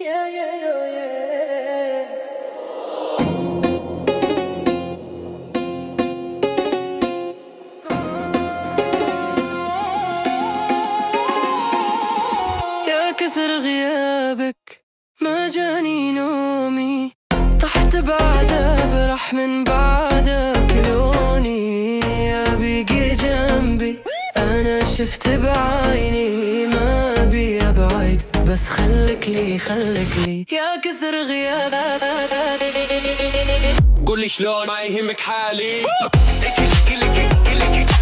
يا يا يا يا كثر غيابك ما جاني نومي، طحت بعذاب راح من بعدك لوني. يا بيجي جنبي أنا شفت بعيني، ما بي أبعد بس خلك لي خلك لي. يا كثر غيابك قولي شلون ما يهمك حالي. لكي لكي لكي لكي